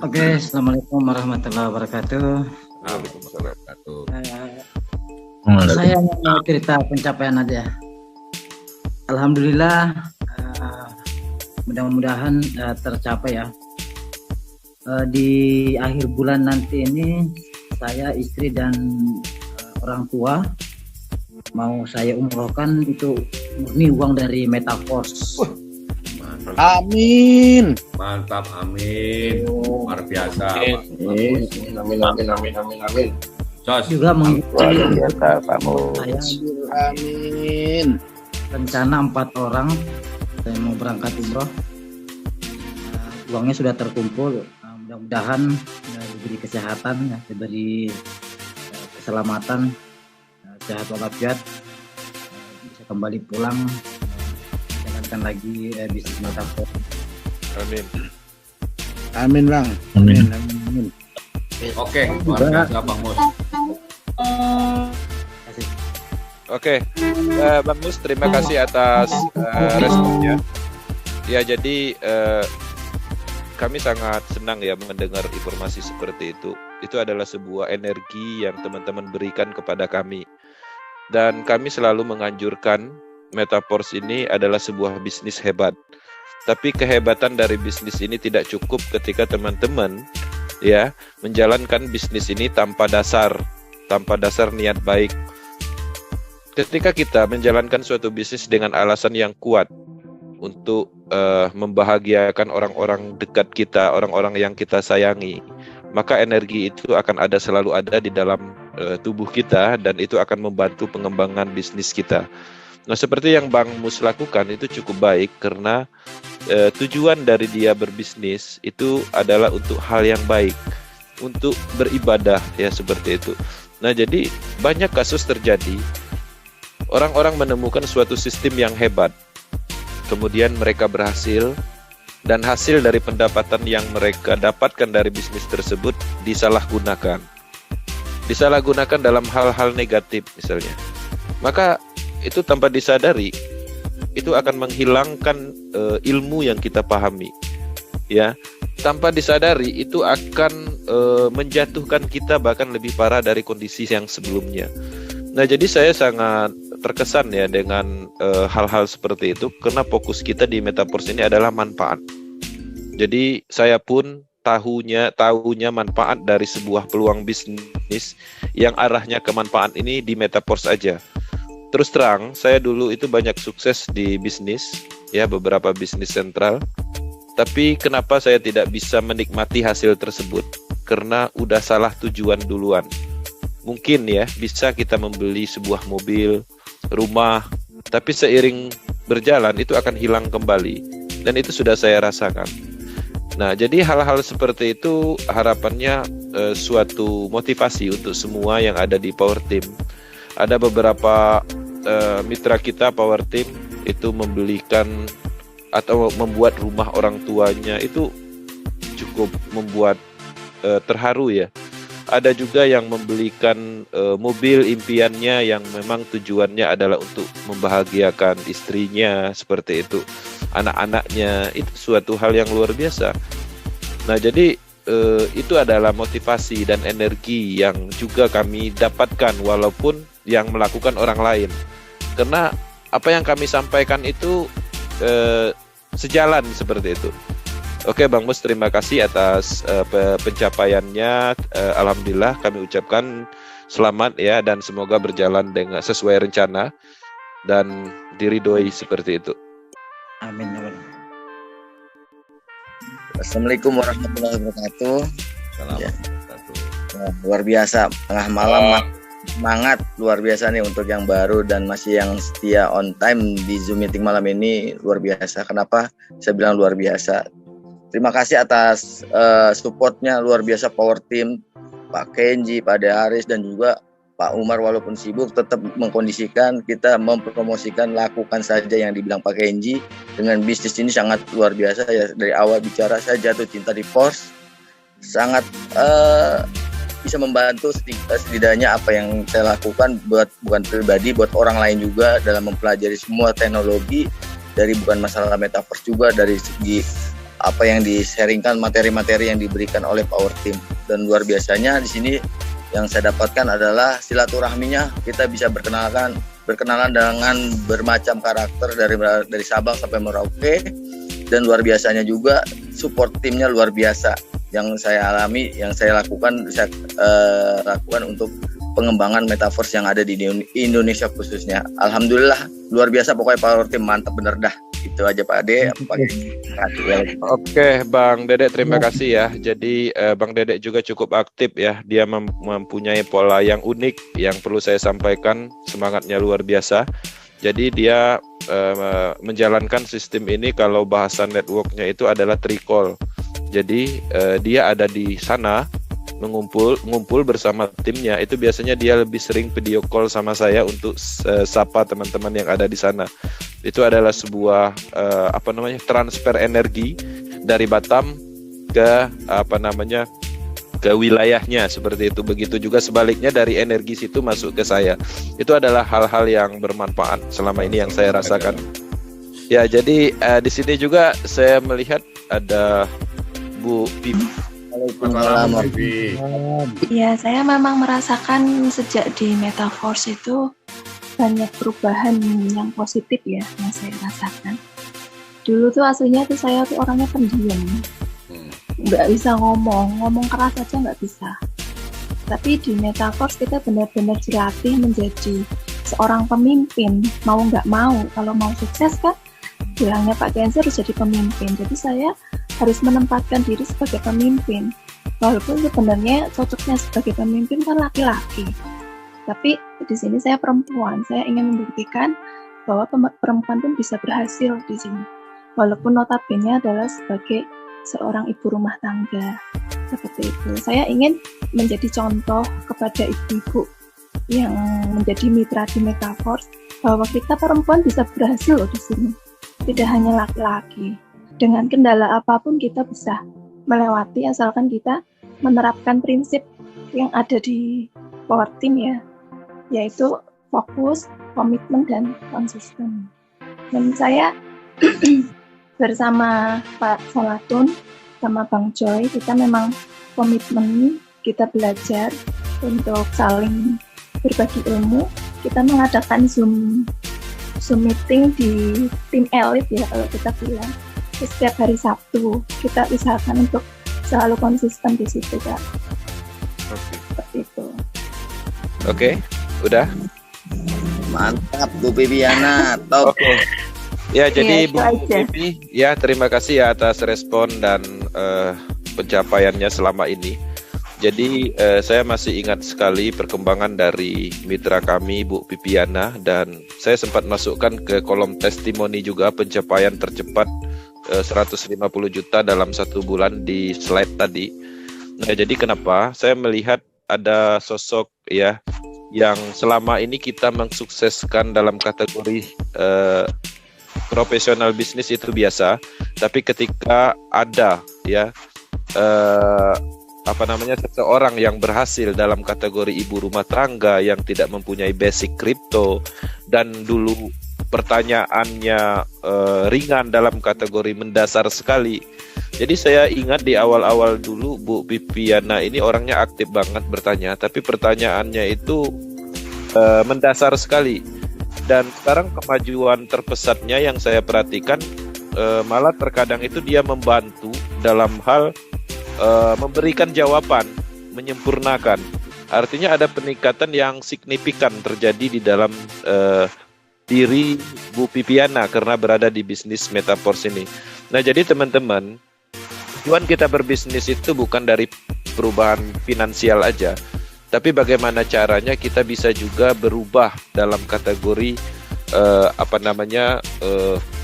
Oke, Assalamualaikum warahmatullahi wabarakatuh. Waalaikumsalam warahmatullahi Saya mau cerita pencapaian aja. Alhamdulillah, mudah-mudahan tercapai ya. Di akhir bulan nanti ini, saya, istri dan orang tua mau saya umrohkan, itu murni uang dari Metaforce. Amin. Mantap, amin. Luar biasa. Amin. Jos. Juga Luar biasa, Pak Mus. saya Amin. rencana 4 orang saya mau berangkat umroh. Uangnya sudah terkumpul. Mudah-mudahan diberi kesehatan, diberi keselamatan, sehat walafiat, bisa kembali pulang, jalankan lagi bisnis Metaforce. Amin. Amin, Bang. Amin. Oke, luar biasa Bang Mus. Oke, Bang Mus, terima kasih atas responnya. Ya, jadi kami sangat senang ya mendengar informasi seperti itu. Itu adalah sebuah energi yang teman-teman berikan kepada kami. Dan kami selalu menganjurkan Metaforce ini adalah sebuah bisnis hebat. Tapi kehebatan dari bisnis ini tidak cukup ketika teman-teman ya menjalankan bisnis ini tanpa dasar niat baik. Ketika kita menjalankan suatu bisnis dengan alasan yang kuat untuk membahagiakan orang-orang dekat kita, orang-orang yang kita sayangi, maka energi itu akan selalu ada di dalam tubuh kita, dan itu akan membantu pengembangan bisnis kita. Nah, seperti yang Bang Mus lakukan itu cukup baik, karena tujuan dari dia berbisnis itu adalah untuk hal yang baik, untuk beribadah ya, seperti itu. Nah, jadi banyak kasus terjadi, orang-orang menemukan suatu sistem yang hebat, kemudian mereka berhasil, dan hasil dari pendapatan yang mereka dapatkan dari bisnis tersebut disalahgunakan dalam hal-hal negatif misalnya. Maka itu tanpa disadari itu akan menghilangkan ilmu yang kita pahami ya. Tanpa disadari itu akan menjatuhkan kita bahkan lebih parah dari kondisi yang sebelumnya. Nah, jadi saya sangat terkesan ya dengan hal-hal seperti itu, karena fokus kita di Metaforce ini adalah manfaat. Jadi saya pun tahunya manfaat dari sebuah peluang bisnis yang arahnya ke manfaat ini di Metaforce aja. Terus terang, saya dulu itu banyak sukses di bisnis ya, beberapa bisnis sentral. Tapi kenapa saya tidak bisa menikmati hasil tersebut? Karena udah salah tujuan duluan. Mungkin ya bisa kita membeli sebuah mobil, rumah, tapi seiring berjalan itu akan hilang kembali, dan itu sudah saya rasakan. Nah, jadi hal-hal seperti itu harapannya suatu motivasi untuk semua yang ada di Power Team. Ada beberapa mitra kita Power Team itu membelikan atau membuat rumah orang tuanya, itu cukup membuat terharu ya. Ada juga yang membelikan mobil impiannya yang memang tujuannya adalah untuk membahagiakan istrinya, seperti itu, anak-anaknya. Itu suatu hal yang luar biasa. Nah, jadi itu adalah motivasi dan energi yang juga kami dapatkan walaupun yang melakukan orang lain. Karena apa yang kami sampaikan itu sejalan seperti itu. Oke, Bang Mus, terima kasih atas pencapaiannya. Alhamdulillah kami ucapkan selamat ya, dan semoga berjalan dengan sesuai rencana dan diridhoi seperti itu. Amin. Assalamualaikum warahmatullahi wabarakatuh. Selamat. Luar biasa, tengah malam semangat luar biasa nih untuk yang baru dan masih yang setia on time di Zoom meeting malam ini. Luar biasa. Kenapa saya bilang luar biasa? Terima kasih atas supportnya, luar biasa Power Team, Pak Kenji, Pak Haris, dan juga Pak Umar. Walaupun sibuk tetap mengkondisikan kita mempromosikan, lakukan saja yang dibilang Pak Kenji. Dengan bisnis ini sangat luar biasa ya. Dari awal bicara saya jatuh cinta di Force, sangat bisa membantu setidaknya apa yang saya lakukan bukan pribadi, buat orang lain juga dalam mempelajari semua teknologi, dari bukan masalah Metaverse juga, dari segi apa yang di-sharingkan, materi-materi yang diberikan oleh Power Team. Dan luar biasanya di sini yang saya dapatkan adalah silaturahminya, kita bisa berkenalan dengan bermacam karakter dari Sabang sampai Merauke. Dan luar biasanya juga support timnya luar biasa yang saya alami, yang saya lakukan untuk pengembangan metaverse yang ada di Indonesia khususnya. Alhamdulillah luar biasa, pokoknya Power Team mantap bener dah. Itu aja Pak Ade. Oke, Bang Dedek, terima kasih ya. Jadi Bang Dedek juga cukup aktif ya. Dia mempunyai pola yang unik yang perlu saya sampaikan. Semangatnya luar biasa. Jadi dia menjalankan sistem ini, kalau bahasa networknya itu adalah tricall. Jadi dia ada di sana ngumpul bersama timnya. Itu biasanya dia lebih sering video call sama saya untuk sapa teman-teman yang ada di sana. Itu adalah sebuah transfer energi dari Batam ke ke wilayahnya, seperti itu. Begitu juga sebaliknya dari energi situ masuk ke saya. Itu adalah hal-hal yang bermanfaat selama ini yang saya rasakan. Ya, jadi di sini juga saya melihat ada Bu Pipi. Ya, saya memang merasakan sejak di Metaverse itu banyak perubahan yang positif ya yang saya rasakan. Dulu tuh aslinya tuh saya tuh orangnya pendiam, nggak bisa ngomong keras aja nggak bisa. Tapi di Metaverse kita benar-benar dilatih menjadi seorang pemimpin, mau nggak mau. Kalau mau sukses kan, bilangnya Pak Kenzi harus jadi pemimpin. Jadi saya harus menempatkan diri sebagai pemimpin. Walaupun sebenarnya cocoknya sebagai pemimpin kan laki-laki. Tapi di sini saya perempuan. Saya ingin membuktikan bahwa perempuan pun bisa berhasil di sini. Walaupun notabene adalah sebagai seorang ibu rumah tangga. Seperti itu. Saya ingin menjadi contoh kepada ibu-ibu yang menjadi mitra di Metaverse bahwa kita perempuan bisa berhasil loh di sini. Tidak hanya laki-laki. Dengan kendala apapun kita bisa melewati asalkan kita menerapkan prinsip yang ada di Power Team ya, yaitu fokus, komitmen, dan konsisten. Dan saya bersama Pak Salatun sama Bang Joy, kita memang komitmen, kita belajar untuk saling berbagi ilmu. Kita mengadakan Zoom meeting di tim elit ya kalau kita bilang. Setiap hari Sabtu kita usahakan untuk selalu konsisten di situ Kak. Seperti itu. Oke, udah. Mantap Bu Bibiana, top. Oke. Ya, jadi Bu Bibi, ya terima kasih ya atas respon dan pencapaiannya selama ini. Jadi saya masih ingat sekali perkembangan dari mitra kami Bu Pipiana, dan saya sempat masukkan ke kolom testimoni juga pencapaian tercepat 150 juta dalam 1 bulan di slide tadi. Nah, jadi kenapa saya melihat ada sosok ya yang selama ini kita mensukseskan dalam kategori profesional bisnis itu biasa, tapi ketika ada ya seseorang yang berhasil dalam kategori ibu rumah tangga yang tidak mempunyai basic kripto, dan dulu pertanyaannya ringan dalam kategori mendasar sekali. Jadi saya ingat di awal-awal dulu Bu Pipiana ini orangnya aktif banget bertanya, tapi pertanyaannya itu mendasar sekali. Dan sekarang kemajuan terpesatnya yang saya perhatikan malah terkadang itu dia membantu dalam hal memberikan jawaban, menyempurnakan. Artinya ada peningkatan yang signifikan terjadi di dalam diri Bu Pipiana karena berada di bisnis Metaverse ini. Nah, jadi teman-teman, tujuan kita berbisnis itu bukan dari perubahan finansial aja, tapi bagaimana caranya kita bisa juga berubah dalam kategori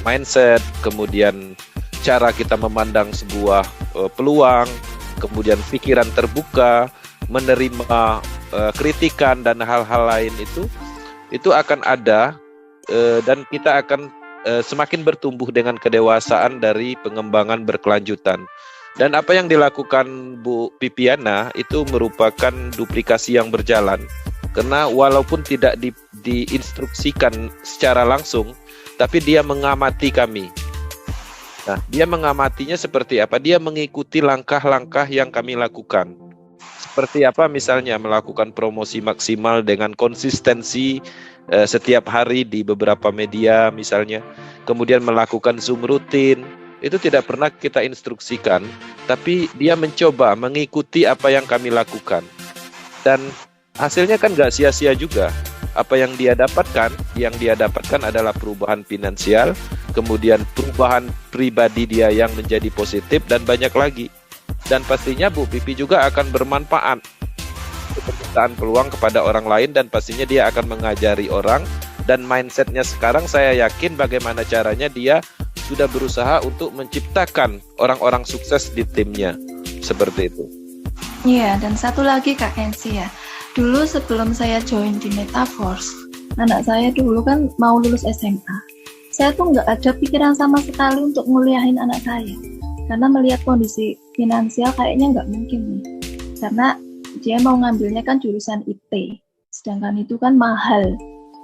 mindset, kemudian cara kita memandang sebuah peluang, kemudian pikiran terbuka, menerima kritikan dan hal-hal lain itu akan ada, dan kita akan semakin bertumbuh dengan kedewasaan dari pengembangan berkelanjutan. Dan apa yang dilakukan Bu Pipiana itu merupakan duplikasi yang berjalan. Karena walaupun tidak diinstruksikan secara langsung, tapi dia mengamati kami. Nah, dia mengamatinya seperti apa? Dia mengikuti langkah-langkah yang kami lakukan. Seperti apa misalnya melakukan promosi maksimal dengan konsistensi setiap hari di beberapa media misalnya. Kemudian melakukan Zoom rutin. Itu tidak pernah kita instruksikan, tapi dia mencoba mengikuti apa yang kami lakukan. Dan hasilnya kan nggak sia-sia juga. Apa yang dia dapatkan adalah perubahan finansial, kemudian perubahan pribadi dia yang menjadi positif, dan banyak lagi. Dan pastinya Bu Pipi juga akan bermanfaat pembukaan peluang kepada orang lain, dan pastinya dia akan mengajari orang. Dan mindsetnya sekarang saya yakin bagaimana caranya dia sudah berusaha untuk menciptakan orang-orang sukses di timnya. Seperti itu. Iya, dan satu lagi Kak Kensi ya. Dulu sebelum saya join di Metaforce, anak saya dulu kan mau lulus SMA. Saya tuh nggak ada pikiran sama sekali untuk nguliahin anak saya. Karena melihat kondisi finansial kayaknya nggak mungkin nih. Karena dia mau ngambilnya kan jurusan IT. Sedangkan itu kan mahal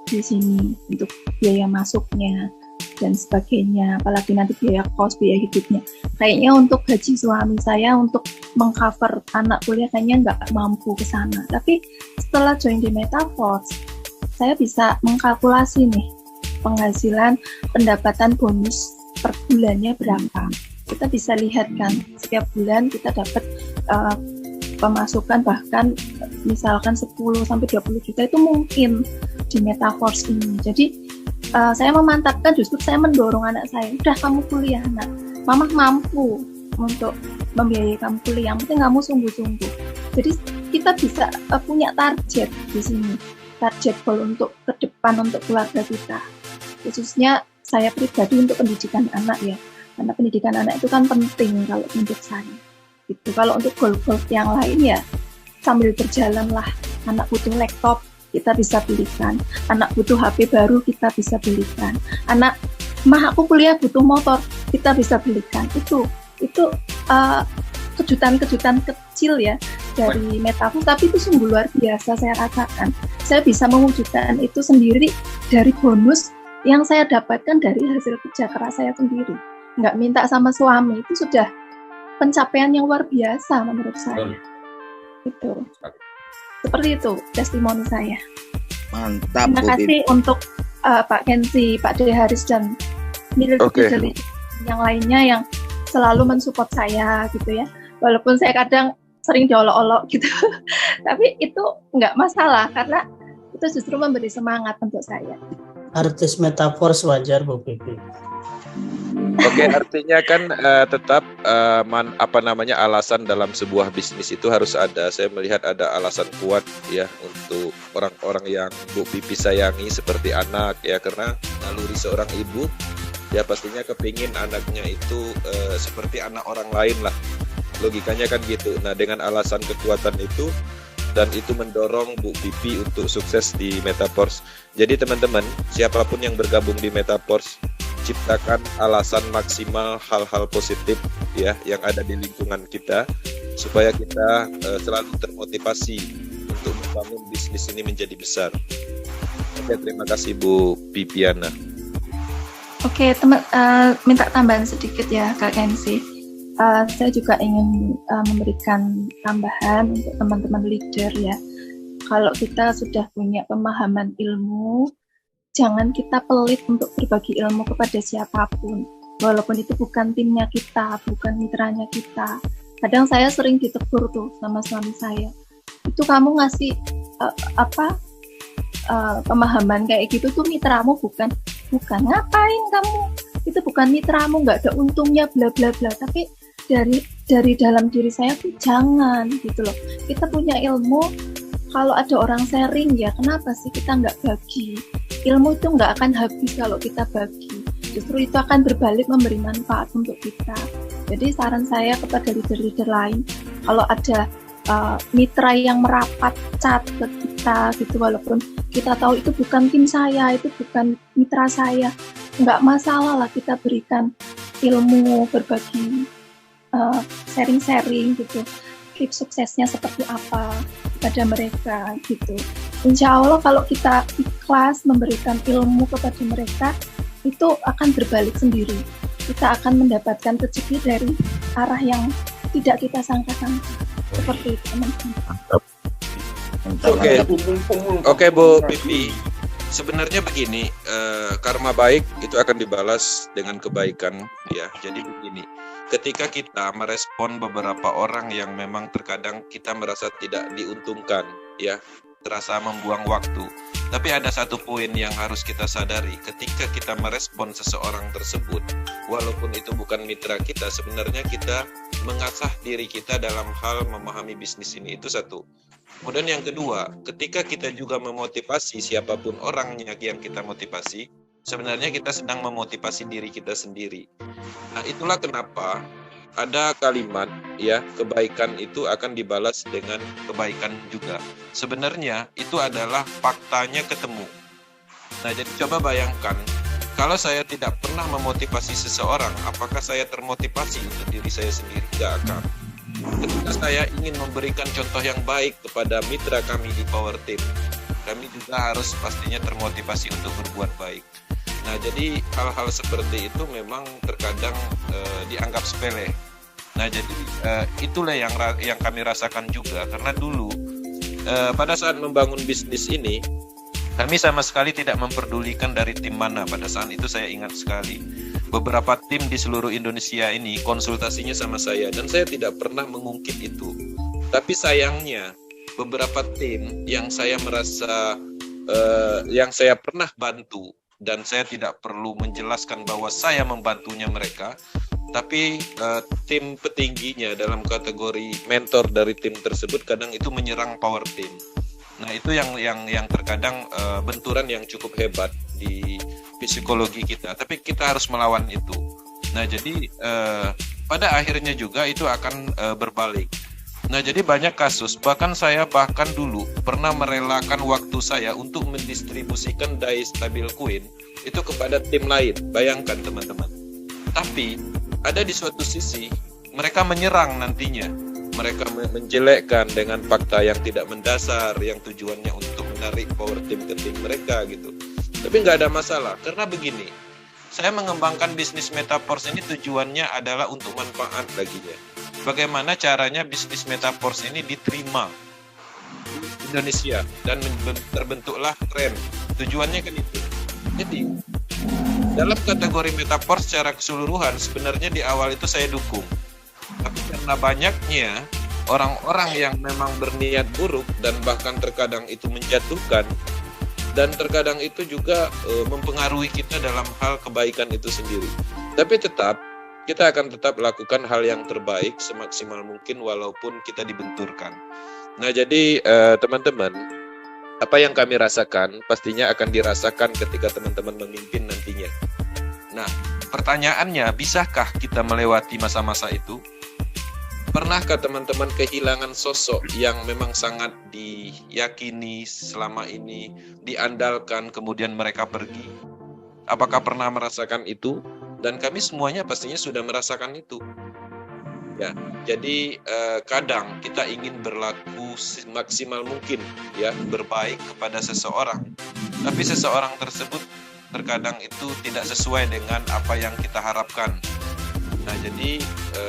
di sini untuk biaya masuknya dan sebagainya. Apalagi nanti biaya kos, biaya hidupnya. Kayaknya untuk gaji suami saya untuk mengcover anak kuliah kayaknya nggak mampu ke sana. Tapi setelah join di Metaforce, saya bisa mengkalkulasi nih penghasilan, pendapatan bonus per bulannya berapa. Kita bisa lihat kan setiap bulan kita dapat pemasukan bahkan misalkan 10-20 juta itu mungkin di Metaforce ini. Jadi saya memantapkan, justru saya mendorong anak saya, udah kamu kuliah nak, mama mampu untuk membiayai kamu kuliah, yang penting kamu sungguh-sungguh. Jadi kita bisa punya target di sini, target goal untuk ke depan untuk keluarga kita. Khususnya saya pribadi untuk pendidikan anak ya, karena pendidikan anak itu kan penting kalau untuk saya. Gitu. Kalau untuk goal-goal yang lain ya sambil berjalan lah. Anak butuh laptop, kita bisa belikan. Anak butuh HP baru, kita bisa belikan. Anak, mah aku kuliah butuh motor, kita bisa belikan. Itu kejutan-kejutan kecil ya dari Metaforce, tapi itu sungguh luar biasa saya rasakan. Saya bisa mewujudkan itu sendiri dari bonus yang saya dapatkan dari hasil kerja keras saya sendiri. Nggak minta sama suami, itu sudah pencapaian yang luar biasa menurut saya. Itu. Seperti itu testimoni saya. Mantap. Terima kasih untuk Pak Kensi, Pak Dede Haris dan leader-leader yang lainnya yang selalu mensupport saya gitu ya. Walaupun saya kadang sering diolok-olok gitu, tapi itu nggak masalah karena itu justru memberi semangat untuk saya. Artis Metaforce wajar Bu Pipi. Oke, artinya kan tetap alasan dalam sebuah bisnis itu harus ada. Saya melihat ada alasan kuat ya untuk orang-orang yang Bu Pipi sayangi seperti anak ya, karena naluri seorang ibu ya pastinya kepingin anaknya itu seperti anak orang lain lah. Logikanya kan gitu. Nah, dengan alasan kekuatan itu dan itu mendorong Bu Pipi untuk sukses di Metaforce. Jadi teman-teman, siapapun yang bergabung di Metaforce, ciptakan alasan maksimal hal-hal positif ya yang ada di lingkungan kita supaya kita selalu termotivasi untuk membangun bisnis ini menjadi besar. Oke, terima kasih Bu Pipiana. Oke, minta tambahan sedikit ya Kak Kensi. Saya juga ingin memberikan tambahan untuk teman-teman leader ya. Kalau kita sudah punya pemahaman ilmu, jangan kita pelit untuk berbagi ilmu kepada siapapun. Walaupun itu bukan timnya kita, bukan mitranya kita. Kadang saya sering ditegur tuh sama suami saya. Itu kamu ngasih pemahaman kayak gitu tuh mitramu bukan ngapain kamu? Itu bukan mitramu, nggak ada untungnya bla bla bla. Tapi dari dalam diri saya tuh jangan gitu loh. Kita punya ilmu, kalau ada orang sharing ya kenapa sih kita nggak bagi? Ilmu itu nggak akan habis kalau kita bagi. Justru itu akan berbalik memberi manfaat untuk kita. Jadi saran saya kepada leader-leader lain, kalau ada mitra yang merapat cat ke kita gitu, walaupun kita tahu itu bukan tim saya, itu bukan mitra saya, nggak masalah lah kita berikan ilmu, berbagi, sharing-sharing gitu. Tips suksesnya seperti apa pada mereka gitu. Insya Allah kalau kita ikhlas memberikan ilmu kepada mereka, itu akan berbalik sendiri. kita akan mendapatkan rezeki dari arah yang tidak kita sangka-sangka. Seperti itu, teman-teman. Oke, Bu Pipi. Sebenarnya begini, karma baik itu akan dibalas dengan kebaikan, ya. Jadi begini, ketika kita merespon beberapa orang yang memang terkadang kita merasa tidak diuntungkan, ya, terasa membuang waktu. Tapi ada satu poin yang harus kita sadari, ketika kita merespon seseorang tersebut, walaupun itu bukan mitra kita, sebenarnya kita mengasah diri kita dalam hal memahami bisnis ini, itu satu. Kemudian yang kedua, ketika kita juga memotivasi siapapun orangnya yang kita motivasi, sebenarnya kita sedang memotivasi diri kita sendiri. Nah, itulah kenapa ada kalimat, ya, kebaikan itu akan dibalas dengan kebaikan juga. Sebenarnya itu adalah faktanya ketemu. Nah, jadi coba bayangkan, kalau saya tidak pernah memotivasi seseorang, apakah saya termotivasi untuk diri saya sendiri? Tidak akan. Ketika saya ingin memberikan contoh yang baik kepada mitra kami di Power Team, kami juga harus pastinya termotivasi untuk berbuat baik. Nah, jadi hal-hal seperti itu memang terkadang dianggap sepele. Nah, jadi itulah yang kami rasakan juga, karena dulu pada saat membangun bisnis ini, kami sama sekali tidak memperdulikan dari tim mana. Pada saat itu saya ingat sekali, beberapa tim di seluruh Indonesia ini konsultasinya sama saya, dan saya tidak pernah mengungkit itu. Tapi sayangnya beberapa tim yang saya merasa yang saya pernah bantu, dan saya tidak perlu menjelaskan bahwa saya membantunya mereka, tapi tim petingginya dalam kategori mentor dari tim tersebut kadang itu menyerang Power Team. Nah, itu yang terkadang benturan yang cukup hebat di psikologi kita, tapi kita harus melawan itu. Nah, jadi pada akhirnya juga itu akan berbalik. Nah, jadi banyak kasus, bahkan saya dulu pernah merelakan waktu saya untuk mendistribusikan die stabil coin itu kepada tim lain. Bayangkan teman-teman. Tapi ada di suatu sisi mereka menyerang nantinya. Mereka menjelekkan dengan fakta yang tidak mendasar, yang tujuannya untuk menarik Power Team ke tim mereka gitu. Tapi nggak ada masalah, karena begini, saya mengembangkan bisnis Metaverse ini tujuannya adalah untuk manfaat baginya. Bagaimana caranya bisnis Metaverse ini diterima di Indonesia dan terbentuklah tren. Tujuannya kan itu. Jadi dalam kategori Metaverse secara keseluruhan sebenarnya di awal itu saya dukung. Tapi karena banyaknya orang-orang yang memang berniat buruk dan bahkan terkadang itu menjatuhkan, dan terkadang itu juga mempengaruhi kita dalam hal kebaikan itu sendiri. Tapi kita akan tetap lakukan hal yang terbaik semaksimal mungkin walaupun kita dibenturkan. Nah, jadi teman-teman, apa yang kami rasakan pastinya akan dirasakan ketika teman-teman memimpin nantinya. Nah, pertanyaannya, bisakah kita melewati masa-masa itu? Pernahkah teman-teman kehilangan sosok yang memang sangat diyakini selama ini, diandalkan, kemudian mereka pergi? Apakah pernah merasakan itu? Dan kami semuanya pastinya sudah merasakan itu. Ya, jadi kadang kita ingin berlaku semaksimal mungkin, ya, berbaik kepada seseorang. Tapi seseorang tersebut terkadang itu tidak sesuai dengan apa yang kita harapkan. Nah, jadi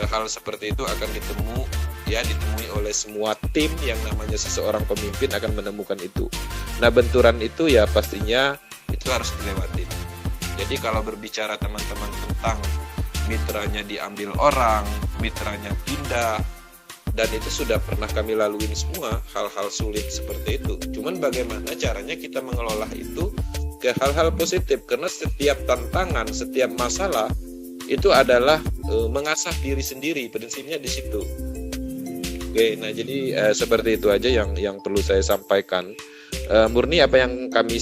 hal seperti itu akan ditemui oleh semua tim yang namanya seseorang pemimpin akan menemukan itu. Nah, benturan itu ya pastinya itu harus dilewati. Jadi kalau berbicara teman-teman tentang mitranya diambil orang, mitranya pindah, dan itu sudah pernah kami laluin semua hal-hal sulit seperti itu. Cuman bagaimana caranya kita mengelola itu ke hal-hal positif, karena setiap tantangan, setiap masalah itu adalah mengasah diri sendiri, prinsipnya di situ. Oke, nah jadi seperti itu aja yang perlu saya sampaikan. Murni apa yang kami